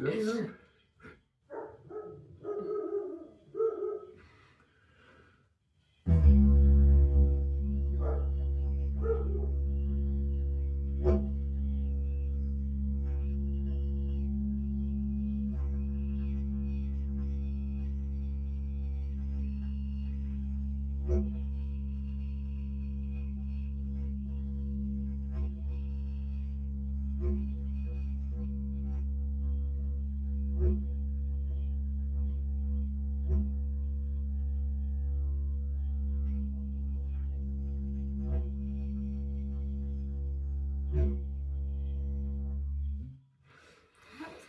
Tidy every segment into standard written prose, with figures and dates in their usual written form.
don't know.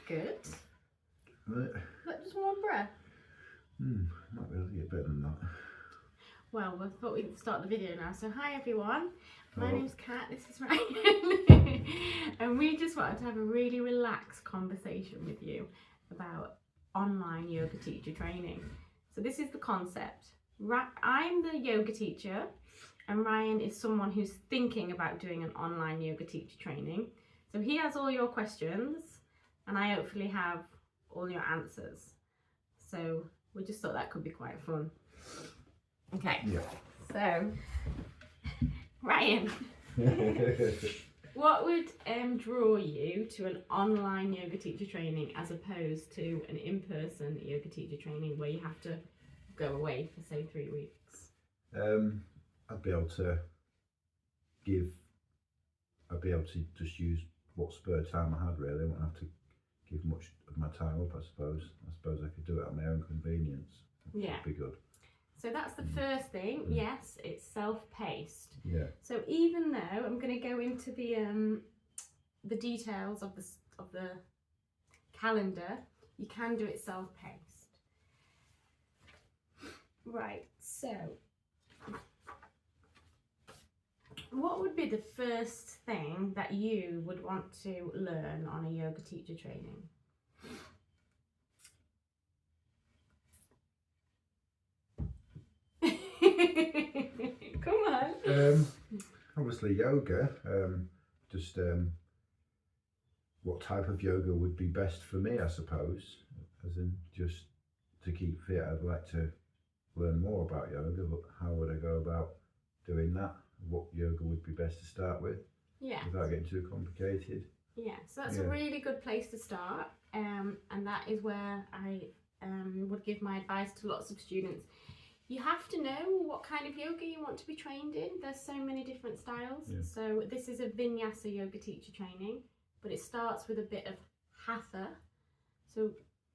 Good. Right. That just one breath. Might be able to get better than that. Well, we thought we'd start the video now. So hi everyone, my Hello. name's Kat, this is Ryan. And we just wanted to have a really relaxed conversation with you about online yoga teacher training. So this is the concept. I'm the yoga teacher and Ryan is someone who's thinking about doing an online yoga teacher training. So he has all your questions and I hopefully have all your answers. So we just thought that could be quite fun. Okay, Yeah. so Ryan, what would draw you to an online yoga teacher training as opposed to an in-person yoga teacher training where you have to go away for say 3 weeks? I'd be able to just use what spare time I had really. I wouldn't have to give much of my time up, I suppose. I suppose I could do it at my own convenience. Yeah. That'd be good. So that's the first thing. Yes, it's self-paced. Yeah. So even though I'm going to go into the details of the calendar, you can do it self-paced. Right. So what would be the first thing that you would want to learn on a yoga teacher training? Come on. Obviously yoga. Just what type of yoga would be best for me, I suppose. As in, just to keep fit, I'd like to learn more about yoga. But how would I go about doing that? What yoga would be best to start with? Yeah. Without getting too complicated. Yeah. So that's a really good place to start. And that is where I would give my advice to lots of students. You have to know what kind of yoga you want to be trained in. There's so many different styles. Yeah. So this is a vinyasa yoga teacher training, but it starts with a bit of hatha. So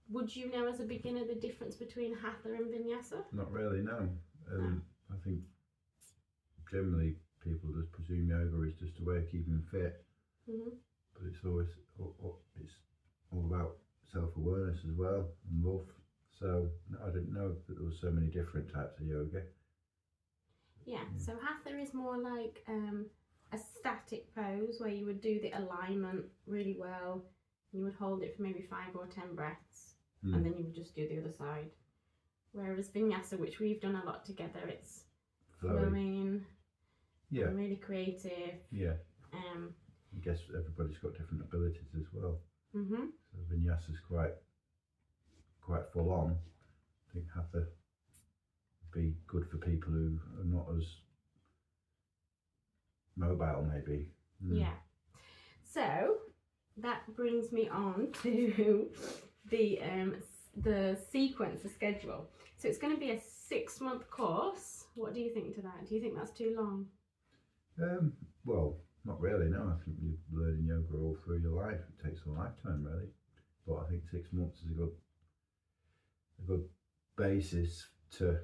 would you know as a beginner the difference between hatha and vinyasa? Not really, no. I think generally people just presume yoga is just a way of keeping fit. Mm-hmm. But it's all about self-awareness as well and love. So I didn't know that there were so many different types of yoga. Yeah, so hatha is more like a static pose where you would do the alignment really well. You would hold it for maybe 5 or 10 breaths and then you would just do the other side. Whereas vinyasa, which we've done a lot together, it's flowing, and really creative. Yeah. I guess everybody's got different abilities as well. Mm-hmm. So vinyasa's quite full on. I think hatha would be good for people who are not as mobile, maybe. Yeah. So that brings me on to the sequence, the schedule. So it's going to be a 6-month course. What do you think to that? Do you think that's too long? Well, not really, no. I think you're learning yoga all through your life. It takes a lifetime, really. But I think 6 months is a good basis to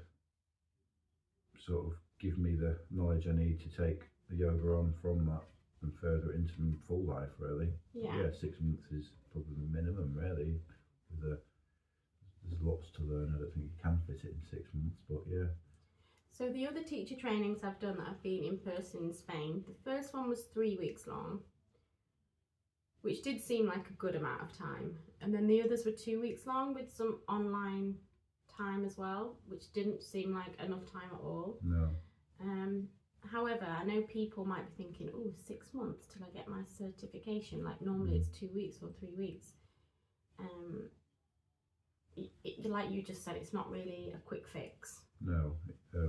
sort of give me the knowledge I need to take the yoga on from that and further into full life, really. Yeah. 6 months is probably the minimum, really. There's lots to learn. I don't think you can fit it in 6 months, but yeah. So the other teacher trainings I've done that have been in person in Spain, the first one was 3 weeks long, which did seem like a good amount of time. And then the others were 2 weeks long with some online time as well, which didn't seem like enough time at all. No. However, I know people might be thinking, oh, 6 months till I get my certification. Like normally it's 2 weeks or 3 weeks. like you just said, it's not really a quick fix. No,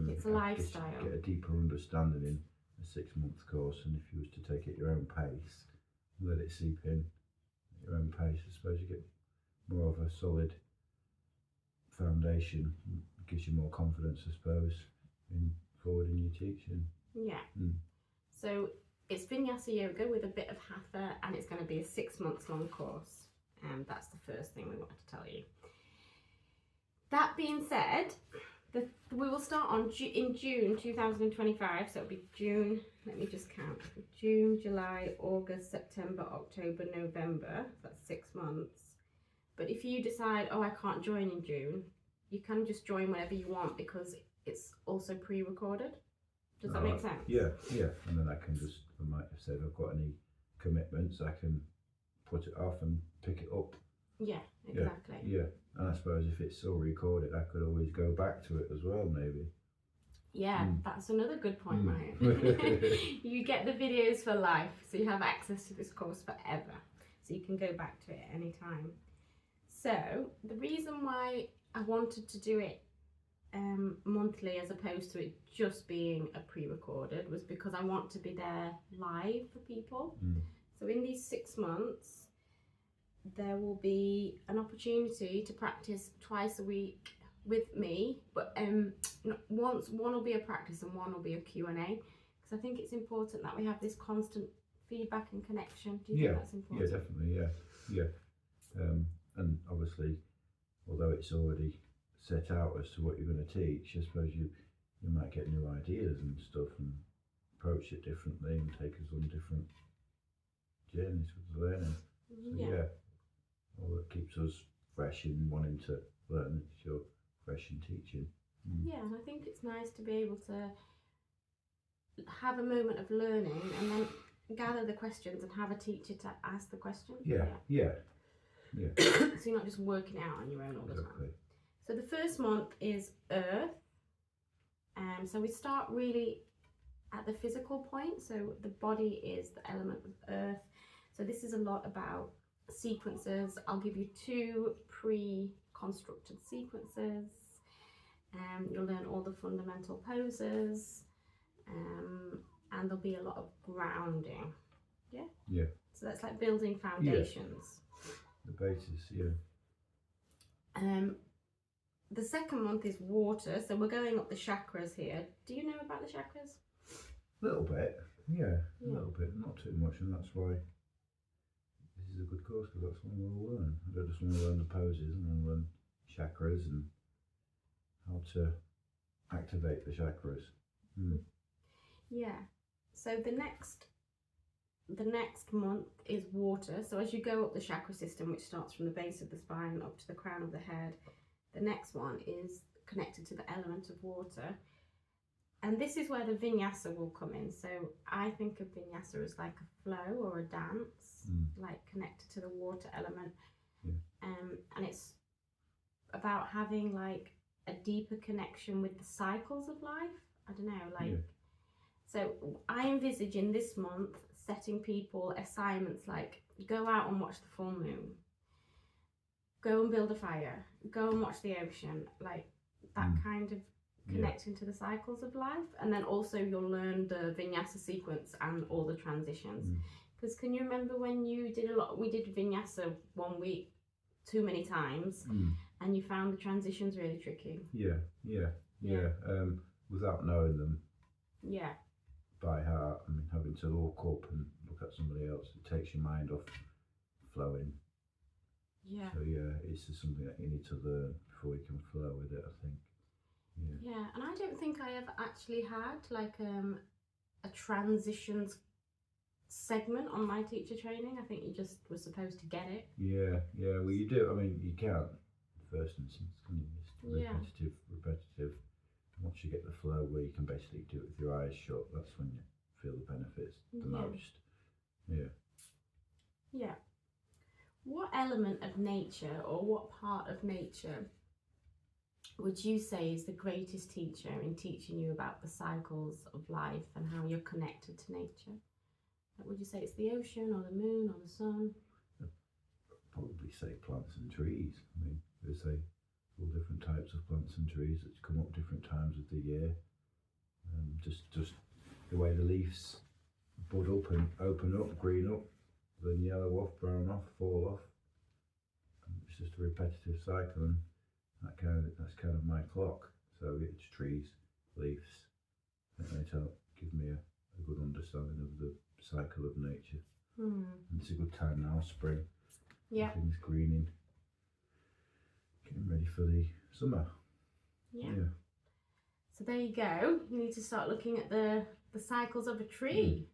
It's a I guess lifestyle. you get a deeper understanding in a 6-month course, and if you was to take it at your own pace, let it seep in at your own pace, I suppose you get more of a solid foundation. It gives you more confidence, I suppose, in forward in your teaching. Yeah. Mm. So it's Vinyasa Yoga with a bit of Hatha, and it's going to be a 6 months long course. And that's the first thing we wanted to tell you. That being said, we will start in June 2025. So it'll be June, let me just count. June, July, August, September, October, November. That's 6 months. But if you decide, oh, I can't join in June, you can just join whenever you want because it's also pre-recorded. Does that make sense? Yeah. And then I might have said I've got any commitments, I can put it off and pick it up. Yeah, exactly. Yeah. And I suppose if it's still recorded, I could always go back to it as well, maybe. Yeah, that's another good point, right? You get the videos for life, so you have access to this course forever. So you can go back to it at any time. So the reason why I wanted to do it monthly as opposed to it just being a pre-recorded was because I want to be there live for people. So in these 6 months, there will be an opportunity to practice twice a week with me, but one will be a practice and one will be a Q&A, because I think it's important that we have this constant feedback and connection. Do you think that's important? Yeah, definitely, yeah. And obviously, although it's already set out as to what you're going to teach, I suppose you might get new ideas and stuff and approach it differently and take us on different journeys with the learning. So all that keeps us fresh in wanting to learn, if you're fresh in teaching. Yeah, and I think it's nice to be able to have a moment of learning and then gather the questions and have a teacher to ask the questions. Yeah. So you're not just working out on your own all the time. So the first month is Earth. So we start really at the physical point. So the body is the element of Earth. So this is a lot about sequences. I'll give you 2 pre-constructed sequences. You'll learn all the fundamental poses. And there'll be a lot of grounding. Yeah? So that's like building foundations. The basis, The second month is water, so we're going up the chakras here. Do you know about the chakras? A little bit, a little bit, not too much, and that's why this is a good course, because that's what I want to learn. I don't just want to learn the poses, I want to learn chakras and how to activate the chakras. Yeah, so the next month is water. So as you go up the chakra system, which starts from the base of the spine up to the crown of the head, the next one is connected to the element of water. And this is where the vinyasa will come in. So I think of vinyasa as like a flow or a dance, like connected to the water element. And it's about having like a deeper connection with the cycles of life. I don't know, so I envisage in this month setting people assignments like go out and watch the full moon, go and build a fire, go and watch the ocean, like that kind of connecting to the cycles of life. And then also you'll learn the vinyasa sequence and all the transitions. Because can you remember when we did vinyasa 1 week too many times and you found the transitions really tricky? Without knowing them by heart, I mean, having to look up and look at somebody else, it takes your mind off flowing. So it's just something that you need to learn before you can flow with it, I think. And I don't think I ever actually had like a transitions segment on my teacher training. I think you just were supposed to get it. Well, you do. I mean, you can't first instance, can you? It's repetitive. Once you get the flow where you can basically do it with your eyes shut, that's when you feel the benefits the most. What element of nature or what part of nature would you say is the greatest teacher in teaching you about the cycles of life and how you're connected to nature? Would you say it's the ocean or the moon or the sun? probably say plants and trees. I mean, there's all different types of plants and trees that come up different times of the year. Just the way the leaves bud up and open up, green up, then yellow off, brown off, fall off. It's just a repetitive cycle, and that's kind of my clock. So it's trees, leaves, and they give me a good understanding of the cycle of nature. And it's a good time now, spring. Yeah. Things greening, getting ready for the summer. Yeah. So there you go. You need to start looking at the cycles of a tree.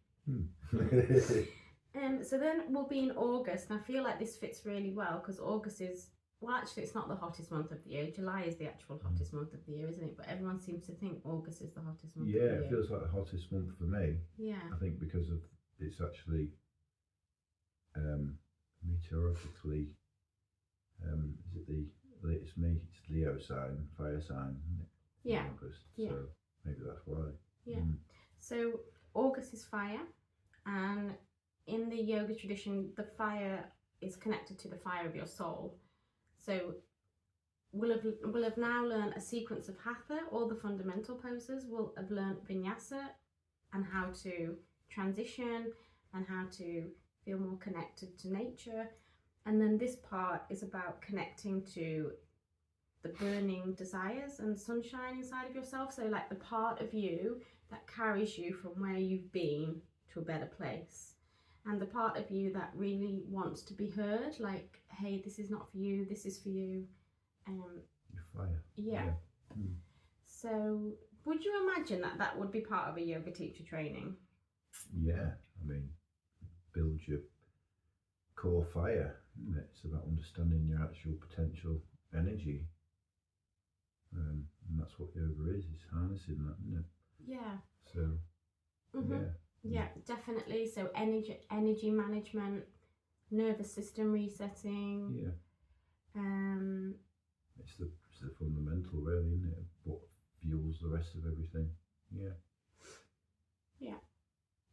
So then we'll be in August, and I feel like this fits really well because August is, well, actually it's not the hottest month of the year. July is the actual hottest month of the year, isn't it? But everyone seems to think August is the hottest month of the year. Yeah, it feels like the hottest month for me. Yeah. I think because of it's actually meteorologically, it's Leo sign, fire sign, isn't it? Yeah. August, Yeah. so maybe that's why. Yeah. So August is fire, and in the yoga tradition, the fire is connected to the fire of your soul. So we'll have now learned a sequence of hatha, all the fundamental poses. We'll have learned vinyasa and how to transition and how to feel more connected to nature. And then this part is about connecting to the burning desires and sunshine inside of yourself. So like the part of you that carries you from where you've been to a better place. And the part of you that really wants to be heard, like, hey, this is not for you, this is for you. Your fire. Yeah. So would you imagine that would be part of a yoga teacher training? Yeah, I mean, build your core fire, isn't it? It's about understanding your actual potential energy. And that's what yoga is harnessing that, isn't it? Yeah. So, Yeah, definitely. So energy management, nervous system resetting. Yeah. It's the fundamental, really, isn't it? What fuels the rest of everything. Yeah. Yeah.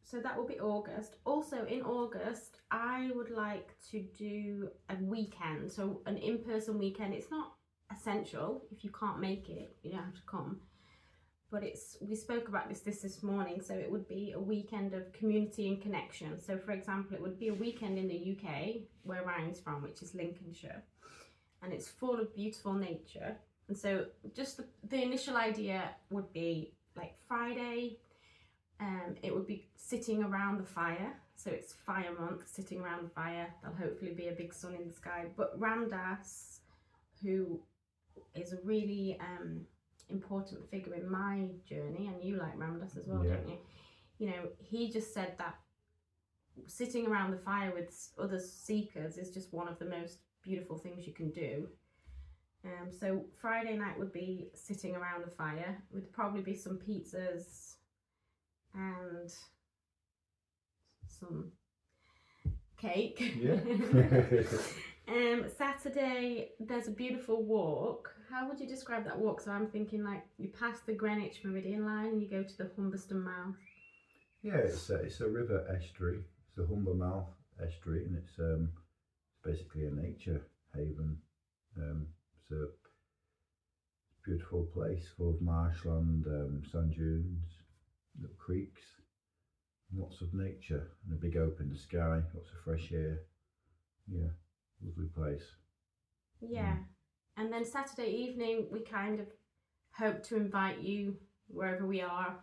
So that will be August. Also in August, I would like to do a weekend. So an in-person weekend. It's not essential. If you can't make it, you don't have to come. But we spoke about this morning, so it would be a weekend of community and connection. So for example, it would be a weekend in the UK, where Ryan's from, which is Lincolnshire, and it's full of beautiful nature. And so just the initial idea would be like Friday, it would be sitting around the fire. So it's fire month, sitting around the fire. There'll hopefully be a big sun in the sky. But Ramdas, who is a really important figure in my journey, and you like Ramdas as well, don't you? You know, he just said that sitting around the fire with other seekers is just one of the most beautiful things you can do. So Friday night would be sitting around the fire. Would probably be some pizzas and some cake. Yeah. Saturday, there's a beautiful walk. How would you describe that walk? So I'm thinking like you pass the Greenwich Meridian line and you go to the Humberston mouth. Yeah, it's a river estuary. It's the Humber Mouth estuary, and it's basically a nature haven. It's a beautiful place full of marshland, sand dunes, little creeks, lots of nature, and a big open sky, lots of fresh air. Yeah, lovely place. Yeah. And then Saturday evening, we kind of hope to invite you, wherever we are,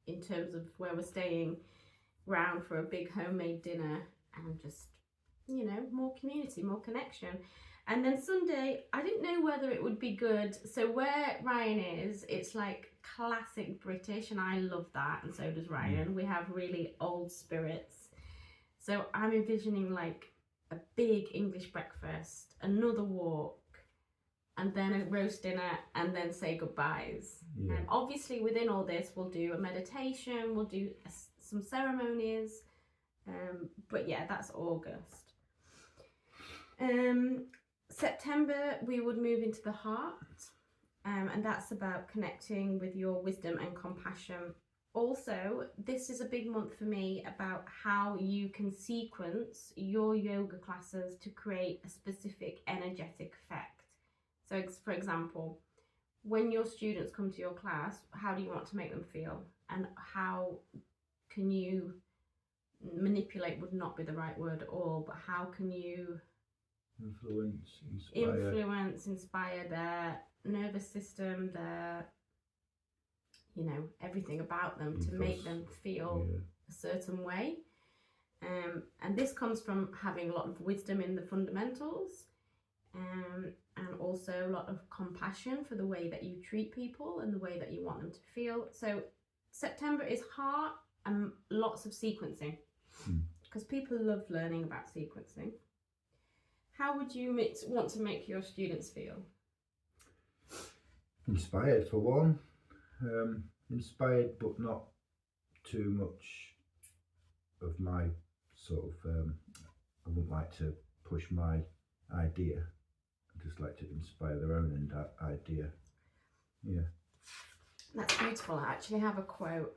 in terms of where we're staying, round for a big homemade dinner and just, you know, more community, more connection. And then Sunday, I didn't know whether it would be good. So where Ryan is, it's like classic British, and I love that, and so does Ryan. We have really old spirits. So I'm envisioning like a big English breakfast, another walk, and then a roast dinner, and then say goodbyes. Yeah. And obviously within all this, we'll do a meditation, we'll do some ceremonies. But yeah, that's August. September, we would move into the heart, and that's about connecting with your wisdom and compassion Also, this is a big month for me about how you can sequence your yoga classes to create a specific energetic effect. So, for example, when your students come to your class, how do you want to make them feel? And how can you manipulate, would not be the right word at all, but how can you inspire their nervous system, their, you know, everything about them to make them feel a certain way. And this comes from having a lot of wisdom in the fundamentals, and also a lot of compassion for the way that you treat people and the way that you want them to feel. So September is heart and lots of sequencing, because people love learning about sequencing. How would you want to make your students feel? Inspired for one. Inspired, but not too much of my sort of, I wouldn't like to push my idea. I just like to inspire their own idea. Yeah. That's beautiful. I actually have a quote.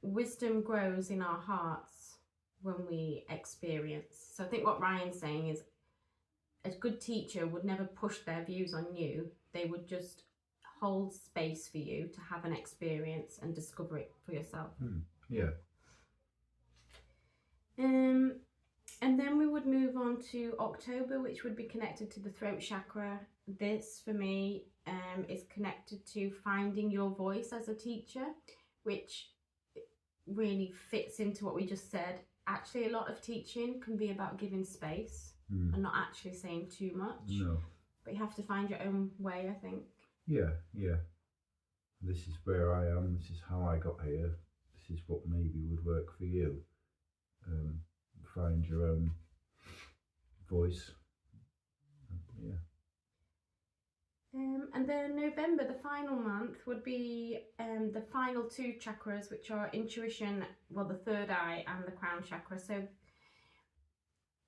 Wisdom grows in our hearts when we experience. So I think what Ryan's saying is a good teacher would never push their views on you. They would just hold space for you to have an experience and discover it for yourself. Yeah. And then we would move on to October, which would be connected to the throat chakra. This, for me, is connected to finding your voice as a teacher, which really fits into what we just said. Actually, a lot of teaching can be about giving space and not actually saying too much. No. But you have to find your own way, I think. Yeah. This is where I am. This is how I got here. This is what maybe would work for you. Find your own voice. Yeah. And then November, the final month, would be the final two chakras, which are intuition, well, the third eye and the crown chakra. So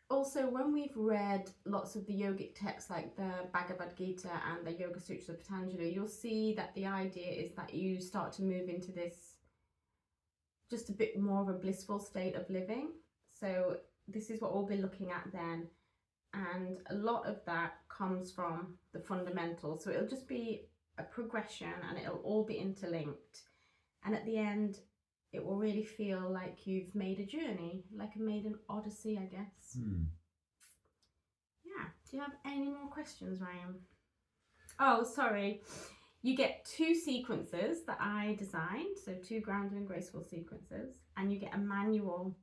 also, when we've read lots of the yogic texts like the Bhagavad Gita and the Yoga Sutras of Patanjali, you'll see that the idea is that you start to move into this just a bit more of a blissful state of living. So this is what we'll be looking at then. And a lot of that comes from the fundamentals. So it'll just be a progression and it'll all be interlinked. And at the end, it will really feel like you've made a journey, like made an odyssey, I guess. Yeah. Do you have any more questions, Ryan? Oh, sorry. You get 2 sequences that I designed, so 2 grounded and graceful sequences, and you get a manual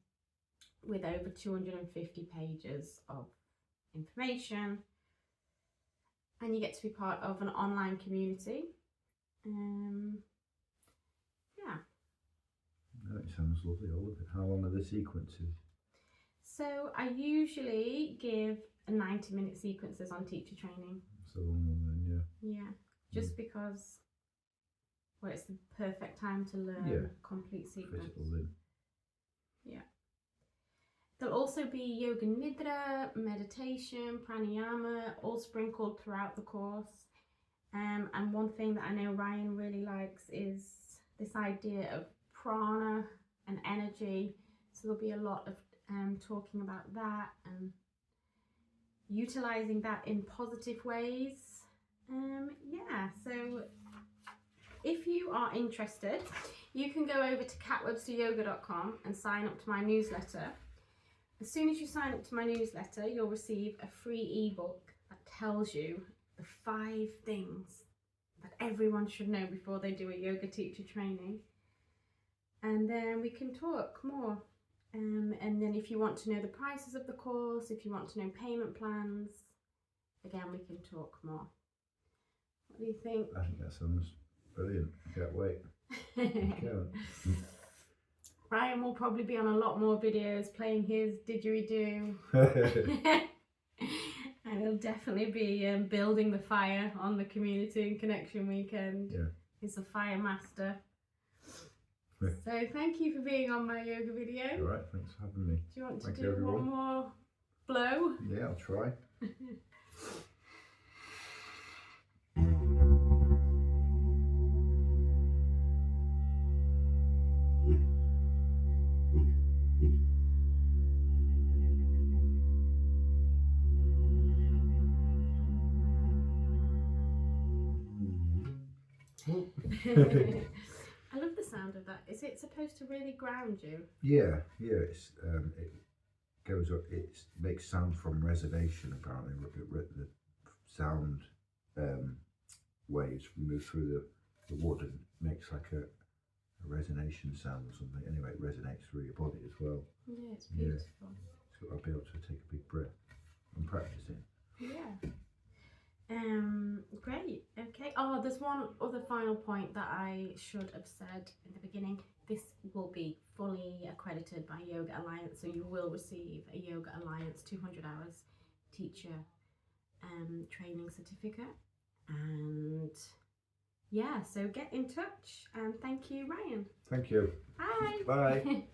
with over 250 pages of information, and you get to be part of an online community. Yeah. That sounds lovely, all of it. How long are the sequences? So I usually give 90-minute sequences on teacher training. It's a long one then, yeah. Yeah, just because, well, it's the perfect time to learn complete sequence. Yeah. There'll also be yoga nidra, meditation, pranayama, all sprinkled throughout the course. And one thing that I know Ryan really likes is this idea of prana and energy. So there'll be a lot of talking about that and utilizing that in positive ways. Yeah, so if you are interested, you can go over to catwebsteryoga.com and sign up to my newsletter. As soon as you sign up to my newsletter, you'll receive a free ebook that tells you the 5 things that everyone should know before they do a yoga teacher training. And then we can talk more. And then if you want to know the prices of the course, if you want to know payment plans, again, we can talk more. What do you think? I think that sounds brilliant. I can't wait. Ryan will probably be on a lot more videos playing his didgeridoo. And he'll definitely be building the fire on the community and connection weekend. Yeah. He's a fire master. So thank you for being on my yoga video. All right, thanks for having me. Do you want to do one more blow? Yeah, I'll try. I love the sound of that. Is it supposed to really ground you? Yeah. It's it goes up. It makes sound from resonation. Apparently, the sound waves move through the wood and makes like a resonation sound or something. Anyway, it resonates through your body as well. Yeah, it's beautiful. So I'll be able to take a big breath and practicing. Yeah. Great. Okay. Oh, there's one other final point that I should have said in the beginning. This will be fully accredited by Yoga Alliance, so you will receive a Yoga Alliance 200 hours teacher training certificate. And yeah, so get in touch, and thank you, Ryan. Thank you. Bye. Bye.